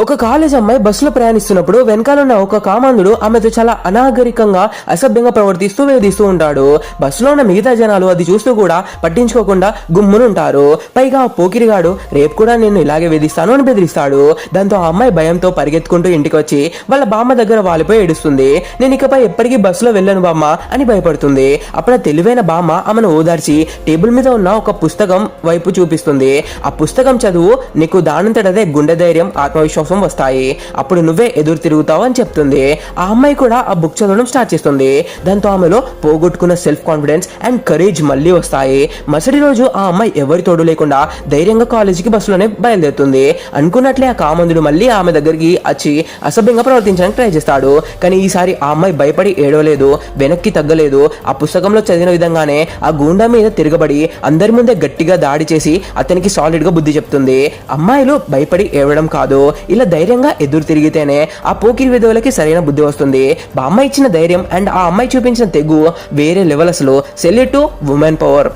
ఒక కాలేజ్ అమ్మాయి బస్సులో ప్రయాణిస్తున్నప్పుడు వెనకాలన్న ఒక కామాంధుడు ఆమెతో చాలా అనాగరికంగా అసభ్యంగా ప్రవర్తిస్తూ వేధిస్తూ ఉంటాడు. బస్సులో ఉన్న మిగతా జనాలు అది చూస్తూ కూడా పట్టించుకోకుండా గుమ్మునుంటారు. పైగా ఆ పోకిరిగాడు రేపు కూడా నేను ఇలాగే వేధిస్తాను అని బెదిరిస్తాడు. దాంతో ఆ అమ్మాయి భయంతో పరిగెత్తుకుంటూ ఇంటికి వచ్చి వాళ్ళ బామ్మ దగ్గర వాలిపోయి ఏడుస్తుంది. నేను ఇకపై ఎప్పటికీ బస్సులో వెళ్ళను బామ్మ అని భయపడుతుంది. అప్పుడు తెలివైన బామ్మ ఆమెను ఓదార్చి టేబుల్ మీద ఉన్న ఒక పుస్తకం వైపు చూపిస్తుంది. ఆ పుస్తకం చదువు, నీకు దానంతటదే గుండె ధైర్యం, ఆత్మవిశ్వాసం వస్తాయి, అప్పుడు నువ్వే ఎదురు తిరుగుతావు అని చెప్తుంది. ఆ అమ్మాయి కూడా ఆ బుక్ చదవడం స్టార్ట్ చేస్తుంది. దాంతో ఆమెలో పోగొట్టుకున్న సెల్ఫ్ కాన్ఫిడెన్స్ అండ్ కరేజ్ మళ్ళీ వస్తాయి. మరుసటి రోజు ఆ అమ్మాయి ఎవరి తోడు లేకుండా ధైర్యంగా కాలేజీకి బస్సులోనే బయలుదేరుతుంది. అనుకున్నట్లే ఆ కామందుడు మళ్ళీ ఆమె దగ్గరికి వచ్చి అసభ్యంగా ప్రవర్తించడానికి ట్రై చేస్తాడు. కానీ ఈసారి ఆ అమ్మాయి భయపడి ఏడవలేదు, వెనక్కి తగ్గలేదు. ఆ పుస్తకంలో చదివిన విధంగానే ఆ గూండా మీద తిరగబడి అందరి ముందే గట్టిగా దాడి చేసి అతనికి సాలిడ్ గా బుద్ధి చెప్తుంది. అమ్మాయిలు భయపడి ఏడవడం కాదు, ఇలా ధైర్యంగా ఎదురు తిరిగితేనే ఆ పోకిరి విధవులకి సరైన బుద్ధి వస్తుంది. బామ్మ ఇచ్చిన ధైర్యం అండ్ ఆ అమ్మాయి చూపించిన తెగు వేరే లెవెల్. అసలు సెల్యూట్ టు ఉమెన్ పవర్.